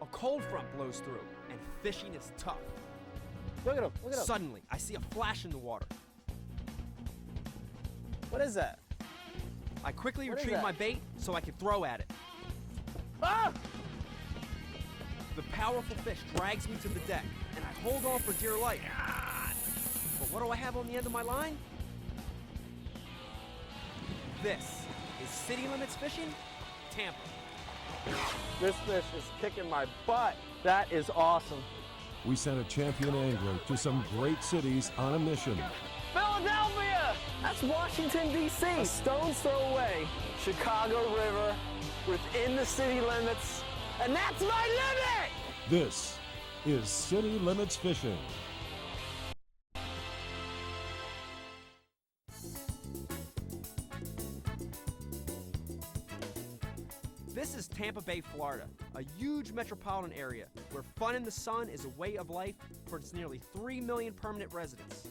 A cold front blows through, and fishing is tough. Look at him, look at him. Suddenly, I see a flash in the water. What is that? I quickly What is retrieve that? my bait so I can throw at it. Ah! The powerful fish drags me to the deck, and I hold on for dear life. But what do I have on the end of my line? This is City Limits Fishing, Tampa. This fish is kicking my butt. That is awesome. We sent a champion angler to some great cities on a mission. Philadelphia! That's Washington, D.C. A stone's throw away. Chicago River, within the city limits, and that's my limit! This is City Limits Fishing. This is Tampa Bay, Florida, a huge metropolitan area where fun in the sun is a way of life for its nearly 3 million permanent residents.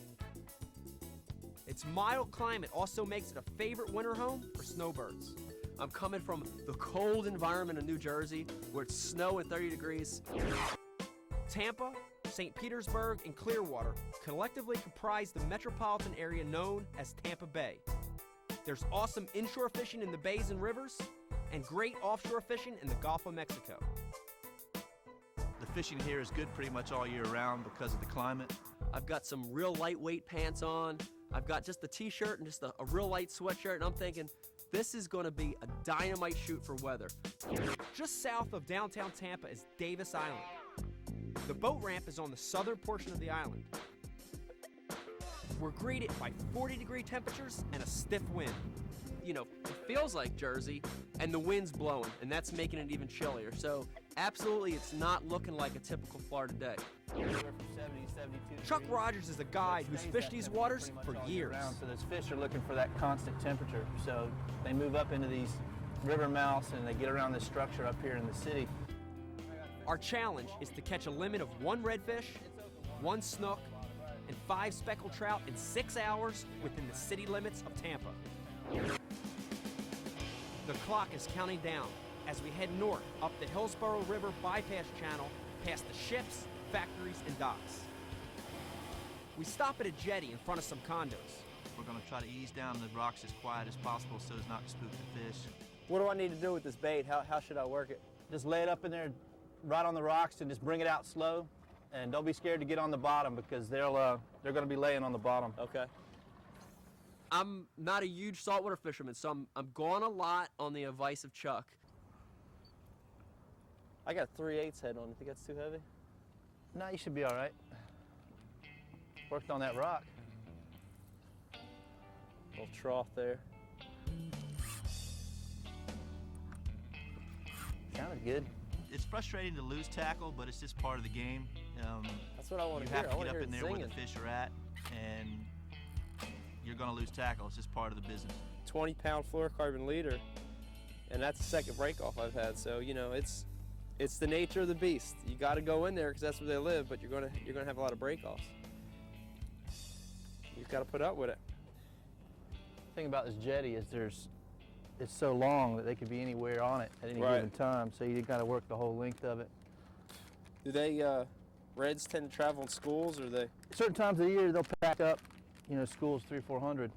Its mild climate also makes it a favorite winter home for snowbirds. I'm coming from the cold environment of New Jersey where it's snow and 30 degrees. Tampa, St. Petersburg, and Clearwater collectively comprise the metropolitan area known as Tampa Bay. There's awesome inshore fishing in the bays and rivers, and great offshore fishing in the Gulf of Mexico. The fishing here is good pretty much all year round because of the climate. I've got some real lightweight pants on. I've got just a t-shirt and just a real light sweatshirt, and I'm thinking, this is gonna be a dynamite shoot for weather. Just south of downtown Tampa is Davis Island. The boat ramp is on the southern portion of the island. We're greeted by 40-degree temperatures and a stiff wind. You know, it feels like Jersey, and the wind's blowing, and that's making it even chillier. So, absolutely, it's not looking like a typical Florida day. Chuck Rogers is a guide who's fished these waters for years. So those fish are looking for that constant temperature. So they move up into these river mouths and they get around this structure up here in the city. Our challenge is to catch a limit of 1 redfish, 1 snook, and 5 speckled trout in 6 hours within the city limits of Tampa. The clock is counting down as we head north up the Hillsborough River bypass channel past the ships, factories, and docks. We stop at a jetty in front of some condos. We're going to try to ease down the rocks as quiet as possible so as not to spook the fish. What do I need to do with this bait? How should I work it? Just lay it up in there right on the rocks and just bring it out slow. And don't be scared to get on the bottom because they're going to be laying on the bottom. Okay. I'm not a huge saltwater fisherman, so I'm going a lot on the advice of Chuck. I got 3/8 head on. You think that's too heavy? No, you should be all right. Worked on that rock. Little trough there. Sounded good. It's frustrating to lose tackle, but it's just part of the game. That's what I want You to hear. have I to want get to up hear in it there where singing. the fish are at, and you're going to lose tackle. It's just part of the business. 20-pound fluorocarbon leader, and that's the second break off I've had. So you know, it's the nature of the beast. You got to go in there because that's where they live, but you're gonna have a lot of break offs. You just got to put up with it. The thing about this jetty is it's so long that they could be anywhere on it at any given time. So you got to work the whole length of it. Do they Reds tend to travel in schools, or they? Certain times of the year they'll pack up, you know, schools 300-400,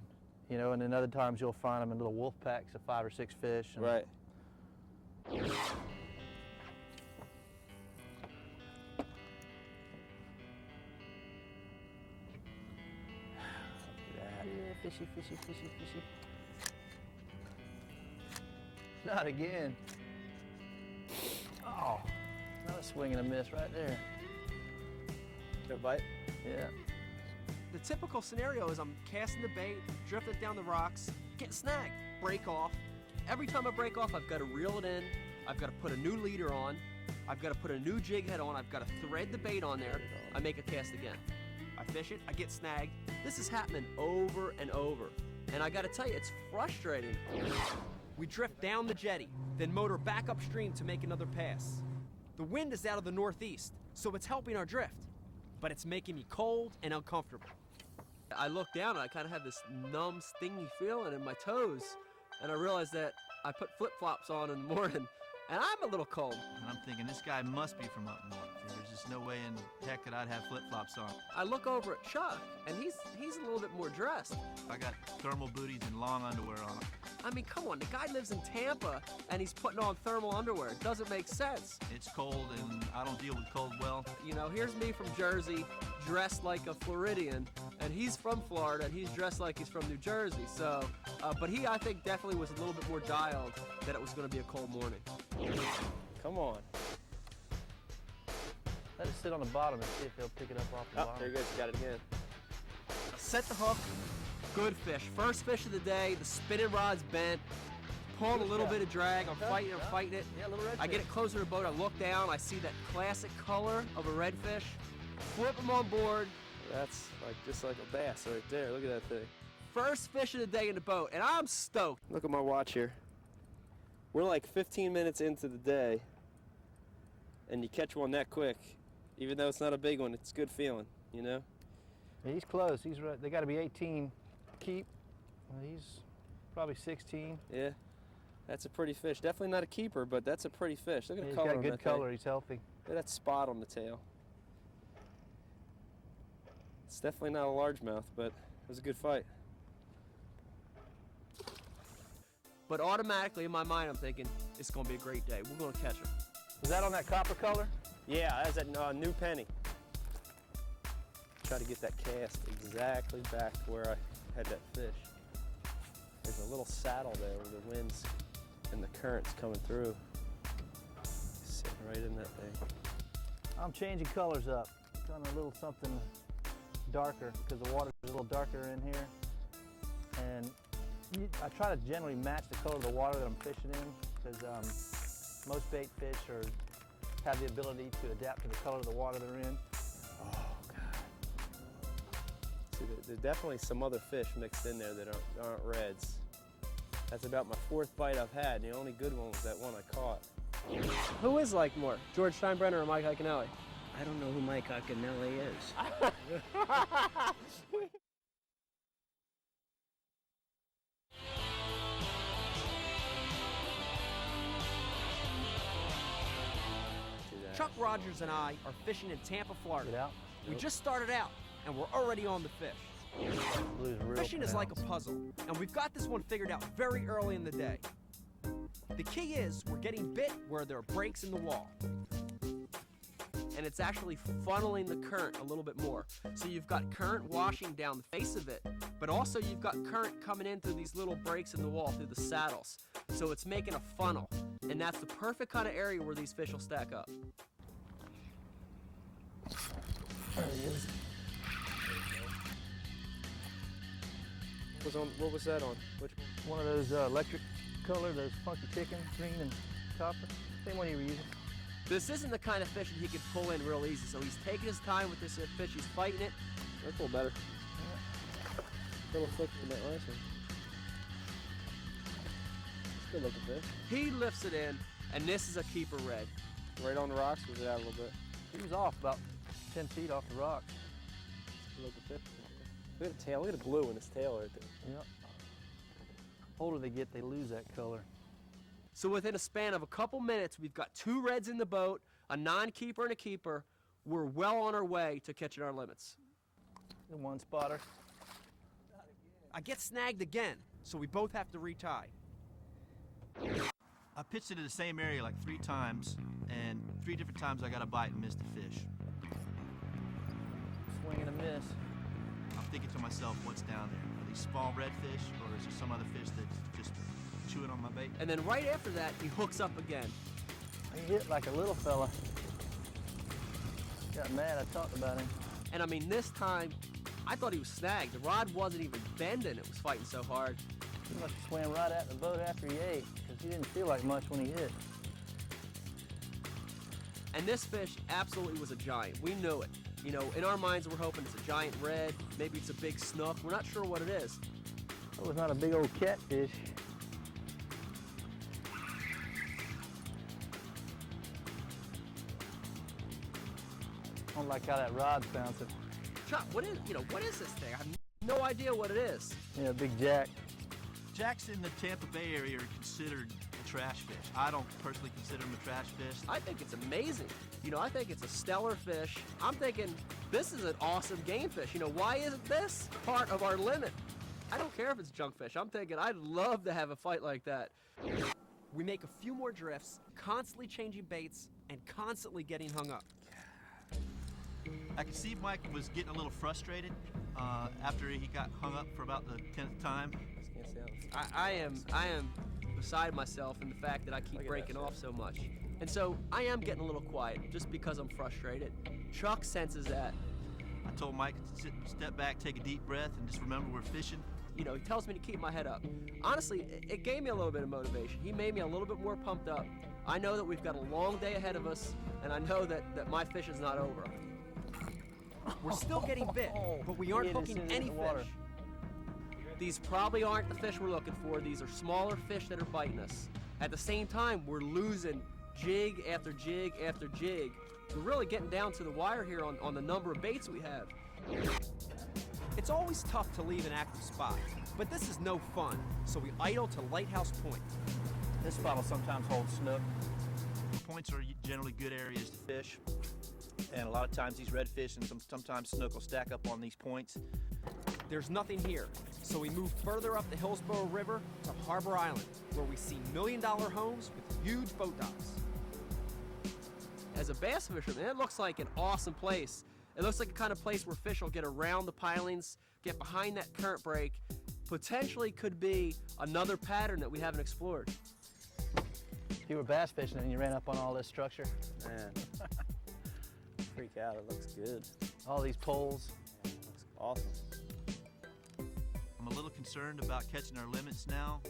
you know, and then other times you'll find them in little wolf packs of 5 or 6 fish. And Right. Yeah, fishy, fishy, fishy, fishy. Not again. Oh, another swing and a miss right there. Good bite. Yeah. The typical scenario is I'm casting the bait, drifting it down the rocks, get snagged, break off. Every time I break off, I've got to reel it in, I've got to put a new leader on, I've got to put a new jig head on, I've got to thread the bait on there, I make a cast again. I fish it, I get snagged. This is happening over and over. And I got to tell you, it's frustrating. We drift down the jetty, then motor back upstream to make another pass. The wind is out of the northeast, so it's helping our drift, but it's making me cold and uncomfortable. I look down and I kind of have this numb, stingy feeling in my toes, and I realized that I put flip-flops on in the morning, and I'm a little cold. And I'm thinking, this guy must be from up north. There's just no way in heck that I'd have flip-flops on. I look over at Chuck, and he's a little bit more dressed. I got thermal booties and long underwear on. I mean, come on, the guy lives in Tampa, and he's putting on thermal underwear. It doesn't make sense. It's cold, and I don't deal with cold well. You know, here's me from Jersey, dressed like a Floridian, and he's from Florida, and he's dressed like he's from New Jersey. So, but he, I think, definitely was a little bit more dialed that it was going to be a cold morning. Come on. Let it sit on the bottom and see if they'll pick it up off the bottom. There you go. You got it again. Set the hook. Good fish. First fish of the day. The spinning rod's bent. Pulling a little bit of drag. I'm fighting it. Yeah, a little redfish. I get it closer to the boat. I look down. I see that classic color of a redfish. Flip him on board. That's just like a bass right there. Look at that thing. First fish of the day in the boat, and I'm stoked. Look at my watch here. We're like 15 minutes into the day, and you catch one that quick. Even though it's not a big one, it's a good feeling, you know? Yeah, he's close. He's right. They got to be 18 keep. Well, he's probably 16. Yeah, that's a pretty fish. Definitely not a keeper, but that's a pretty fish. Look at Yeah, the he's color got on good that color. thing. He's healthy. Look at that spot on the tail. It's definitely not a largemouth, but it was a good fight. But automatically in my mind, I'm thinking, it's going to be a great day. We're going to catch him. Was that on that copper color? Yeah, that's a new penny. Try to get that cast exactly back to where I had that fish. There's a little saddle there where the winds and the currents coming through. Sitting right in that thing. I'm changing colors up. Done a little something darker because the water's a little darker in here. And I try to generally match the color of the water that I'm fishing in because most bait fish have the ability to adapt to the color of the water they're in. Oh, God. See, there's definitely some other fish mixed in there that aren't reds. That's about my 4th bite I've had, and the only good one was that one I caught. Who is like more, George Steinbrenner or Mike Iaconelli? I don't know who Mike Iaconelli is. Chuck Rogers and I are fishing in Tampa, Florida. Get out. We just started out, and we're already on the fish. Blue's real Fishing is like a pronounced. puzzle, and we've got this one figured out very early in the day. The key is we're getting bit where there are breaks in the wall. And it's actually funneling the current a little bit more. So you've got current washing down the face of it, but also you've got current coming in through these little breaks in the wall through the saddles. So it's making a funnel, and that's the perfect kind of area where these fish will stack up. There he is. What was that on? Which one? One of those electric color, those funky chicken, green and copper. Same one you were using. This isn't the kind of fish that he could pull in real easy, so he's taking his time with this fish. He's fighting it. That's a little better. A little thicker than that last one. It's a good looking fish. He lifts it in, and this is a keeper red. Right on the rocks, was it out a little bit? He was off about 10 feet off the rock. Good looking fish. Look at the tail. Look at the blue in his tail right there. Yep. Older they get, they lose that color. So within a span of a couple minutes, we've got 2 reds in the boat, a non-keeper and a keeper. We're well on our way to catching our limits. The one spotter. I get snagged again, so we both have to retie. I pitched it in the same area like 3 times, and 3 different times I got a bite and missed a fish. Swing and a miss. I'm thinking to myself, what's down there? Are these small redfish, or is there some other fish that's just chewing on my bait? And then right after that, he hooks up again. He hit like a little fella. Got mad, I talked about him. And I mean, this time, I thought he was snagged. The rod wasn't even bending, it was fighting so hard. He must have swam right at the boat after he ate, because he didn't feel like much when he hit. And this fish absolutely was a giant. We knew it. You know, in our minds, we're hoping it's a giant red. Maybe it's a big snook. We're not sure what it is. It was not a big old catfish. I don't like how that rod's bouncing. Chuck, what is this thing? I have no idea what it is. Yeah, big jack. Jacks in the Tampa Bay area are considered trash fish. I don't personally consider them a trash fish. I think it's amazing. You know, I think it's a stellar fish. I'm thinking this is an awesome game fish. You know, why isn't this part of our limit? I don't care if it's junk fish. I'm thinking I'd love to have a fight like that. We make a few more drifts, constantly changing baits, and constantly getting hung up. I could see Mike was getting a little frustrated after he got hung up for about the 10th time. I am beside myself in the fact that I keep breaking off so much. And so I am getting a little quiet just because I'm frustrated. Chuck senses that. I told Mike to step back, take a deep breath, and just remember we're fishing. You know, he tells me to keep my head up. Honestly, it gave me a little bit of motivation. He made me a little bit more pumped up. I know that we've got a long day ahead of us, and I know that my fish is not over. We're still getting bit, but we aren't hooking any fish. These probably aren't the fish we're looking for. These are smaller fish that are biting us. At the same time, we're losing jig after jig after jig. We're really getting down to the wire here on the number of baits we have. It's always tough to leave an active spot, but this is no fun, so we idle to Lighthouse Point. This spot will sometimes hold snook. Points are generally good areas to fish, and a lot of times these redfish and sometimes snook will stack up on these points. There's nothing here, so we move further up the Hillsborough River to Harbor Island, where we see million-dollar homes with huge boat docks. As a bass fisherman, it looks like an awesome place. It looks like the kind of place where fish will get around the pilings, get behind that current break, potentially could be another pattern that we haven't explored. If you were bass fishing and you ran up on all this structure, Man, freak out, it looks good. all these poles. Yeah, it looks awesome. I'm a little concerned about catching our limits now.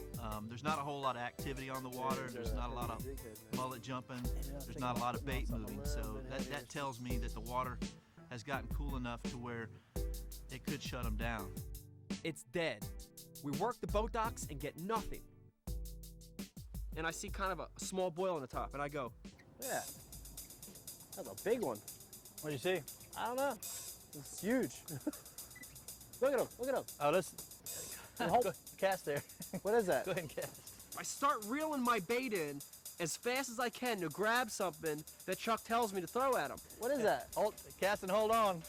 There's not a whole lot of activity on the water. There's not a lot of mullet jumping. There's not a lot of bait moving. So that tells me that the water has gotten cool enough to where it could shut them down. It's dead. We work the boat docks and get nothing. And I see kind of a small boil on the top, and I go, Yeah, that's a big one. What'd you see? I don't know. It's huge. Look at him, look at him. Oh, this. Go, cast there. What is that? Go ahead and cast. I start reeling my bait in as fast as I can to grab something that Chuck tells me to throw at him. What is that? Hold, cast and hold on.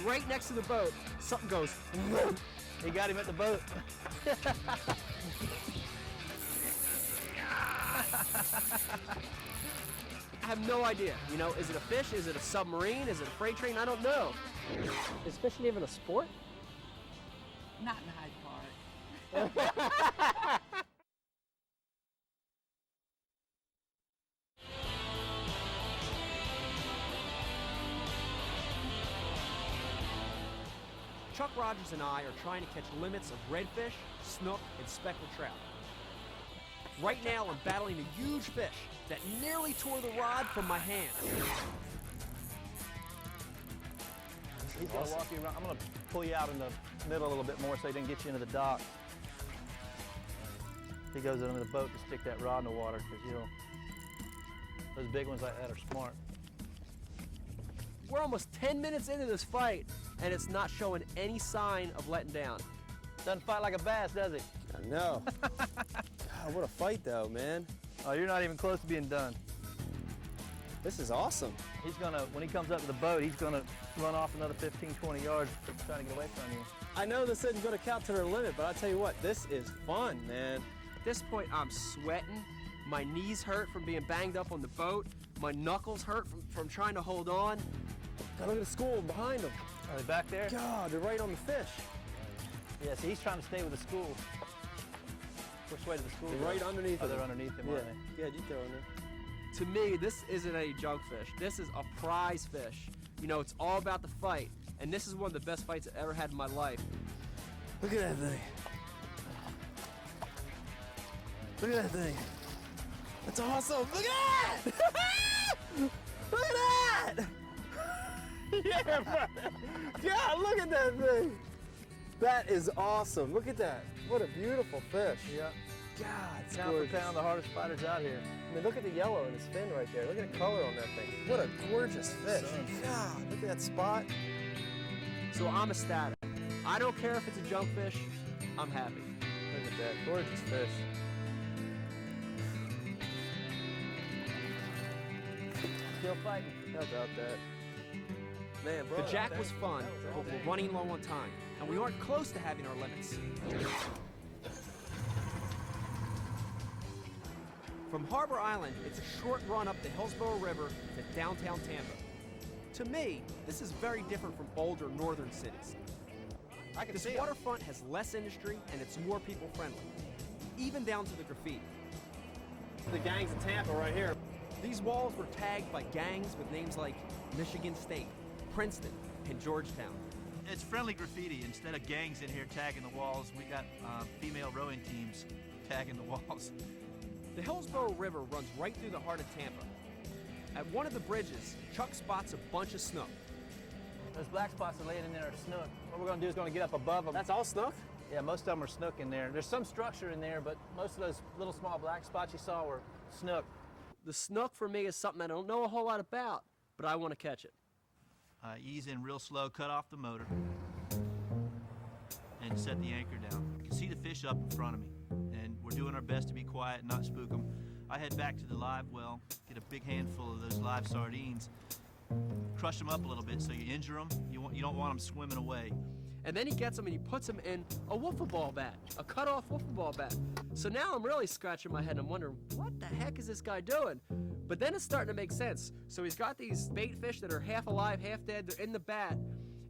Right next to the boat, something goes, He got him at the boat. I have no idea. You know, is it a fish? Is it a submarine? Is it a freight train? I don't know. Is fishing even a sport? Not in Hyde Park. Chuck Rogers and I are trying to catch limits of redfish, snook, and speckled trout. Right now, I'm battling a huge fish that nearly tore the rod from my hand. He's gonna walk you around. I'm gonna pull you out in the middle a little bit more so he doesn't get you into the dock. He goes under the boat to stick that rod in the water because those big ones like that are smart. We're almost 10 minutes into this fight, and it's not showing any sign of letting down. Doesn't fight like a bass, does he? I know. God, what a fight though, man. Oh, you're not even close to being done. This is awesome. He's gonna, when he comes up to the boat, he's gonna run off another 15, 20 yards trying to get away from you. I know this isn't going to count to their limit, but I'll tell you what, this is fun, man. At this point, I'm sweating. My knees hurt from being banged up on the boat. My knuckles hurt from trying to hold on. God, look at the school behind them. Are they back there? God, they're right on the fish. Yeah, see, he's trying to stay with the school. Which way to the school? They're go? right underneath Oh, him. they're underneath him, Yeah, aren't they? yeah, you throw in there. To me, this isn't a junk fish. This is a prize fish. You know, it's all about the fight. And this is one of the best fights I've ever had in my life. Look at that thing. Look at that thing. That's awesome. Look at that! Look at that! Yeah, brother. God, look at that thing. That is awesome. Look at that. What a beautiful fish. Yeah. God, it's Pound gorgeous. for pound, the hardest fighters out here. I mean, look at the yellow in his fin right there. Look at the color on that thing. What a gorgeous fish. God, look at that spot. So I'm ecstatic. I don't care if it's a junk fish. I'm happy. Look at that gorgeous fish. Still fighting. How about that? Man, bro. The jack was fun, but we're running low on time, and we aren't close to having our limits. From Harbor Island, it's a short run up the Hillsborough River to downtown Tampa. To me, this is very different from older northern cities. This waterfront has less industry and it's more people friendly, even down to the graffiti. The gangs in Tampa right here. These walls were tagged by gangs with names like Michigan State, Princeton, and Georgetown. It's friendly graffiti. Instead of gangs in here tagging the walls, we got female rowing teams tagging the walls. The Hillsborough River runs right through the heart of Tampa. At one of the bridges, Chuck spots a bunch of snook. Those black spots are laying in there are snook. What we're gonna do is gonna get up above them. That's all snook? Yeah, most of them are snook in there. There's some structure in there, but most of those little small black spots you saw were snook. The snook for me is something I don't know a whole lot about, but I want to catch it. Ease in real slow, cut off the motor, and set the anchor down. I can see the fish up in front of me, and we're doing our best to be quiet and not spook them. I head back to the live well, get a big handful of those live sardines, crush them up a little bit so you injure them. You don't want them swimming away. And then he gets them and he puts them in a wiffle ball bat, a cut-off wiffle ball bat. So now I'm really scratching my head and I'm wondering, what the heck is this guy doing? But then it's starting to make sense. So he's got these bait fish that are half alive, half dead, they're in the bat,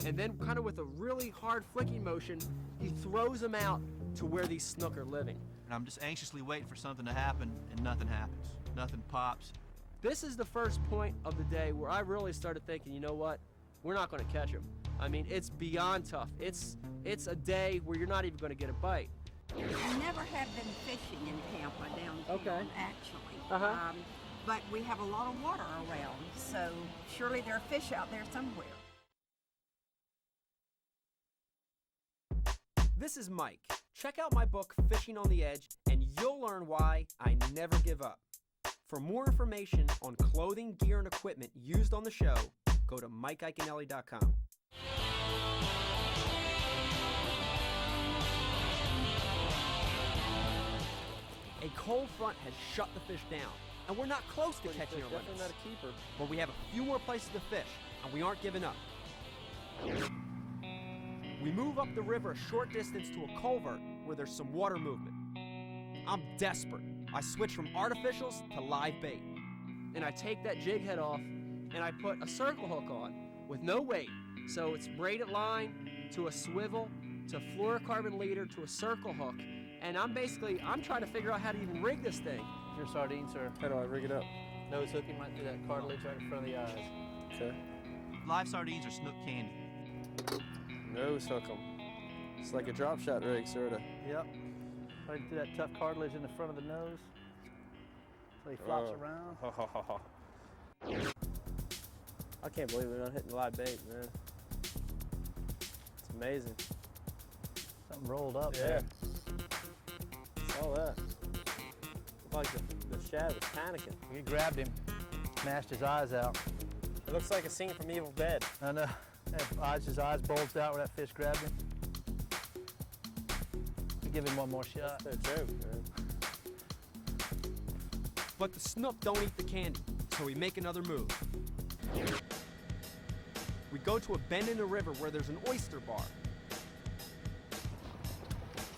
and then kind of with a really hard flicking motion, he throws them out to where these snook are living. And I'm just anxiously waiting for something to happen, and nothing happens. Nothing pops. This is the first point of the day where I really started thinking, you know what? We're not going to catch them. I mean, it's beyond tough. It's a day where you're not even going to get a bite. We never have been fishing in Tampa downtown, actually. But we have a lot of water around, so surely there are fish out there somewhere. This is Mike. Check out my book, Fishing on the Edge, and you'll learn why I never give up. For more information on clothing, gear, and equipment used on the show, go to MikeIaconelli.com. A cold front has shut the fish down, and we're not close to catching our limits. Not a keeper. But we have a few more places to fish, and we aren't giving up. We move up the river a short distance to a culvert where there's some water movement. I'm desperate. I switch from artificials to live bait. And I take that jig head off and I put a circle hook on with no weight. So it's braided line to a swivel to fluorocarbon leader to a circle hook. And I'm trying to figure out how to even rig this thing. Your sardines are How do I rig it up? nose hooking right through that cartilage right in front of the eyes. Okay. Live sardines are snook candy. Nose hook 'em. It's like a drop shot rig, sorta. Yep. Right through that tough cartilage in the front of the nose. So he flops around. I can't believe we're not hitting live bait, man. It's amazing. Something rolled up there. All that. Looked like the shad was panicking. We grabbed him, smashed his eyes out. It looks like a scene from Evil Dead. I know. His eyes bulged out where that fish grabbed him. We give him one more shot. That's no joke, man. But the snook don't eat the candy, so we make another move. We go to a bend in the river where there's an oyster bar.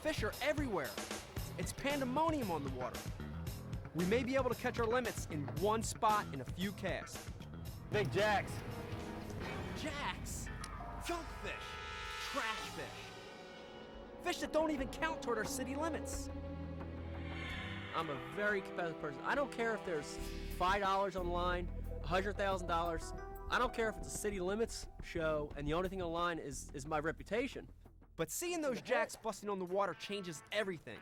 Fish are everywhere. It's pandemonium on the water. We may be able to catch our limits in one spot in a few casts. Big jacks. Jacks, junk fish, trash fish. Fish that don't even count toward our city limits. I'm a very competitive person. I don't care if there's $5 online, $100,000. I don't care if it's a city limits show and the only thing online is my reputation. But seeing those jacks busting on the water changes everything.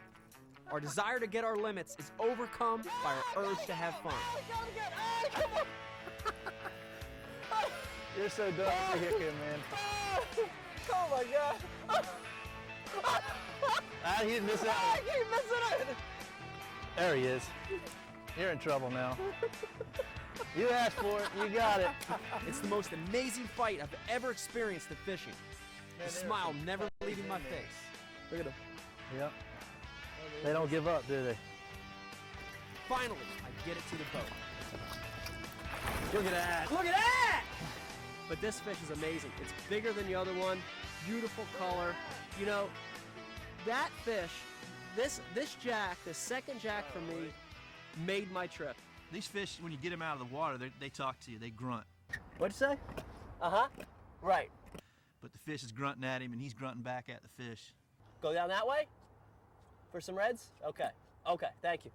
Our desire to get our limits is overcome by our urge to have fun. You're so dumb for hicking, man. Oh my God! He didn't miss that one. keep missing it! There he is. You're in trouble now. You asked for it, you got it. It's the most amazing fight I've ever experienced at fishing. The smile never leaving my face. Look at him. Yep. They don't give up, do they? Finally, I get it to the boat. Look at that. Look at that! But this fish is amazing. It's bigger than the other one. Beautiful color. You know, that fish, this jack, the second jack for me, made my trip. These fish, when you get them out of the water, they talk to you. They grunt. What'd you say? Uh-huh. Right. But the fish is grunting at him, and he's grunting back at the fish. Go down that way? For some reds? Okay. Okay, thank you.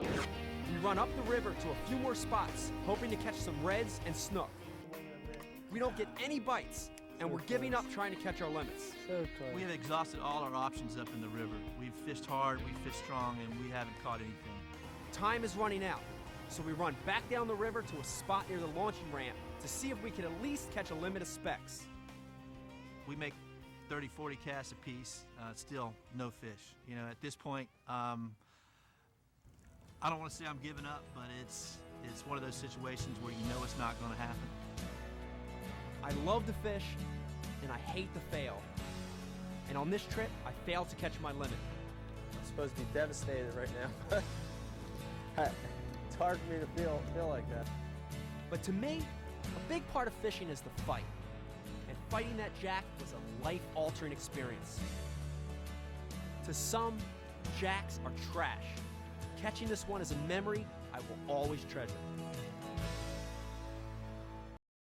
We run up the river to a few more spots, hoping to catch some reds and snook. We don't get any bites, and we're giving up trying to catch our limits. We have exhausted all our options up in the river. We've fished hard, we've fished strong, and we haven't caught anything. Time is running out, so we run back down the river to a spot near the launching ramp to see if we can at least catch a limit of specks. We make 30, 40 casts a piece, still no fish. You know, at this point, I don't want to say I'm giving up, but it's one of those situations where you know it's not going to happen. I love to fish, and I hate to fail. And on this trip, I failed to catch my limit. I'm supposed to be devastated right now. It's hard for me to feel like that. But to me, a big part of fishing is the fight. And fighting that jack was a life-altering experience. To some, jacks are trash. Catching this one is a memory I will always treasure.